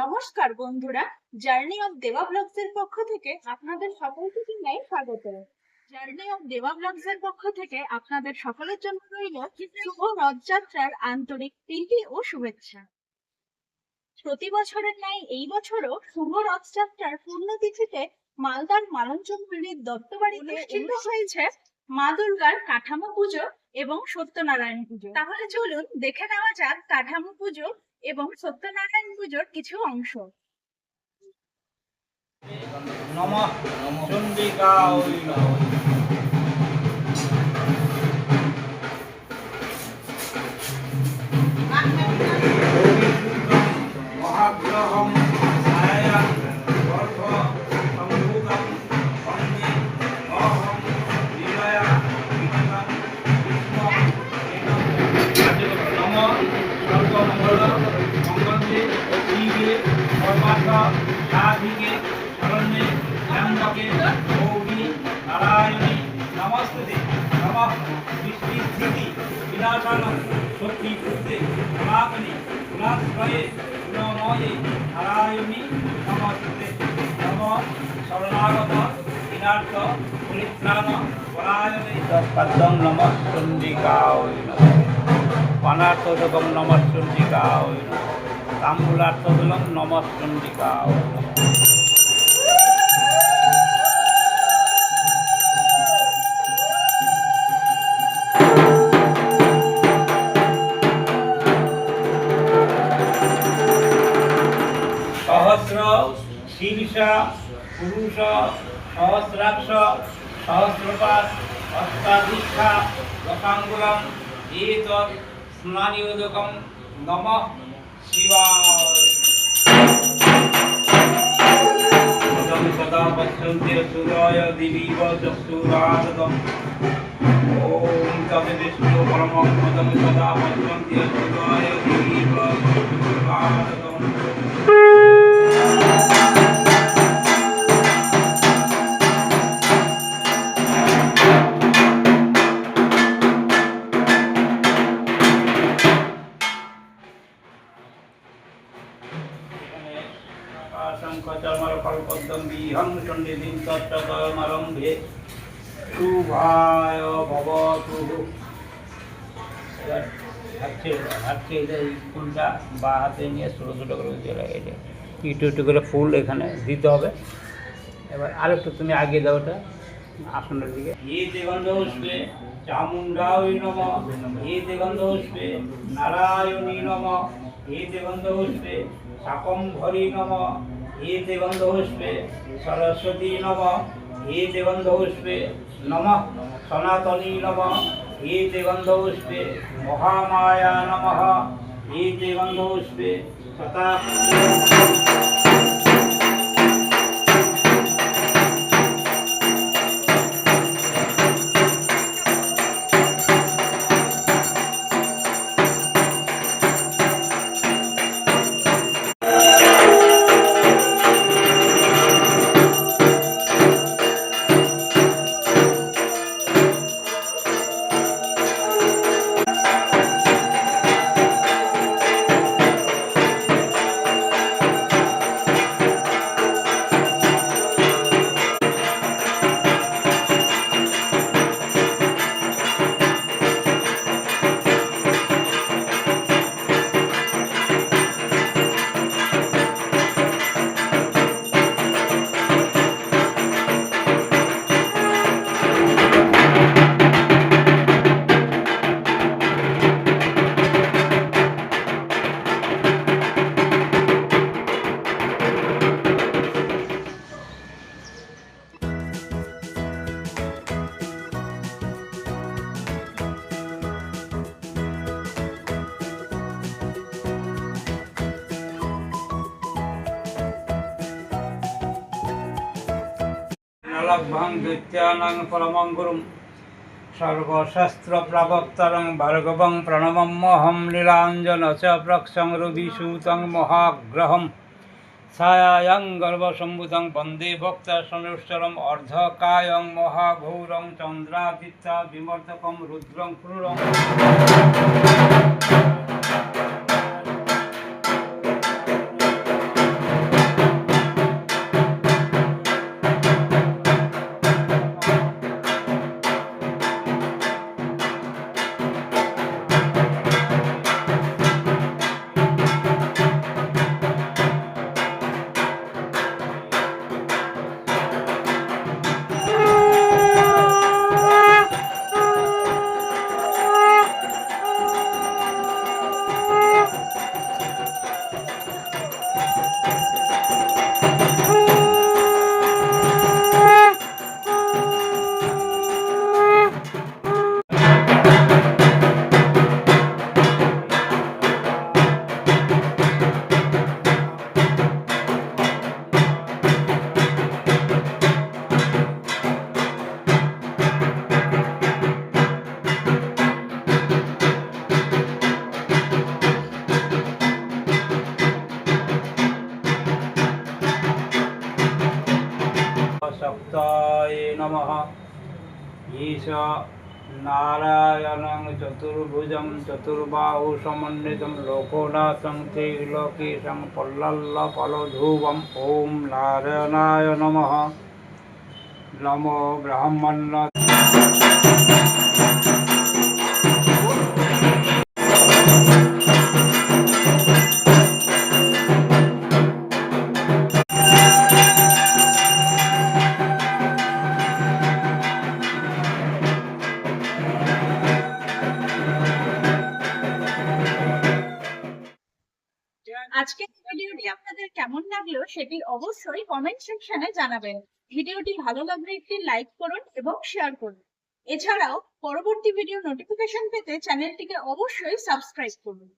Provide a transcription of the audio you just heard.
নমস্কার বন্ধুরা, journey of দেবা ব্লগস এর পক্ষ থেকে আপনাদের সকলকে জানাই স্বাগত। জার্নি অফ দেবা ব্লগস এর পক্ষ থেকে আপনাদের সকলের জন্য রইল শুভ রথযাত্রার আন্তরিক প্রীতি ও শুভেচ্ছা। প্রতি বছরের ন্যায় এই বছরও শুভ রথযাত্রার পূর্ণতিথিতে মালদার মালঞ্চন পীড়িত দত্তবাড়িতে অনুষ্ঠিত হয়েছে মা দুর্গার কাঠামো পুজো এবং সত্যনারায়ণ পুজো। তাহলে চলুন দেখে নেওয়া যাক কাঠামো পুজো এবং সত্যনারায়ণ পুজোর কিছু অংশ। নমঃ চণ্ডিকায় নমঃ। মহাগ্রহম ছায়াং গর্ভ সম্ভুতং বন্দে অহং বিজয়া বিজয়ং বিষ্ণু নমঃ সর্বমঙ্গল মঙ্গলে শিবে সর্বার্থ সাধিকে শরণ্যে ত্র্যম্বকে গৌরী নারায়ণী নমস্তুতে। নমঃ সৃষ্টি বিনাশানং শক্তি পুত্রে সনাতনী গুণাশ্রয়ে গুণময়ে নারায়ণী নমস্তুতে। নমঃ শরণাগত বিনার্থ পরিত্রাণ পরায়ণে পদ্মং নমঃ চণ্ডিকায় নমঃ। পানার্থোদকং নমঃ চণ্ডিকায় নমঃ। তাম্বূলার্থোদকং নমঃ চণ্ডিকায় নমঃ। সহস্র শীর্ষা পুরুষ সহস্রাক্ষ সহস্রপাত অষ্টাধিষ্ঠা দশাঙ্গুলম এতৎ স্নানিউদকম নমঃ শিবায়। সদা পশ্যন্তি সূর্যায় দিবিব চক্ষুরাদতম। ওম তদেবিষ্ণু পরমং পদং সদা পশ্যন্তি সূর্যায় দিবিব চক্ষুরাদতম। শুভায় ভবতু। ফুলটা বা হাতে নিয়ে ছোটো ছোটো করে এটা একটু একটু করে ফুল এখানে দিতে হবে। এবার আরেকটু তুমি আগে দাও ওটা আসনের দিকে। এ দেগন্ধ পুষ্পে চামুণ্ডায় নমঃ। এ দেগন্ধ পুষ্পে নারায়ণী নমঃ। এ দেগন্ধ পুষ্পে শাকম্ভরী নমঃ। এ দেগন্ধ পুষ্পে সরস্বতী নমঃ। এ দেগন্ধ পুষ্পে নমঃ সনাতনী নমঃ। এ দেগন্ধ পুষ্পে মহামায়া নমঃ। এ দেগন্ধ পুষ্পে সতা। লভ্যং দ্বিতীয়ানং পরমং গুরুম সর্বশাস্ত্র প্রবক্তারং ভার্গবং প্রণমম্যহম লীলাঞ্জন চ প্রক্ষং রবিসূতং মহাগ্রহম ছায়ায়ং গর্ভসম্ভূতং বন্দে ভক্তা সনুশ্বরম অর্ধকায়ং মহাঘৌরং চন্দ্রাদিত্যা বিমর্দকম রুদ্রং ক্রূরং। নমঃ ঈশ নারায়ণং চতুর্ভুজং চতুর্বাহু সমন্বিতং লোকনাথং ত্রিলোকেশং পল্লল্লফলধূপম ওম নারায়ণায় নমঃ নমো ব্রাহ্মণ। আজকের ভিডিওটি আপনাদের কেমন লাগলো সেটি অবশ্যই কমেন্ট সেকশনে জানাবেন। ভিডিওটি ভালো লাগলে একটি লাইক করুন এবং শেয়ার করুন। এছাড়াও পরবর্তী ভিডিও নোটিফিকেশন পেতে চ্যানেলটিকে অবশ্যই সাবস্ক্রাইব করুন।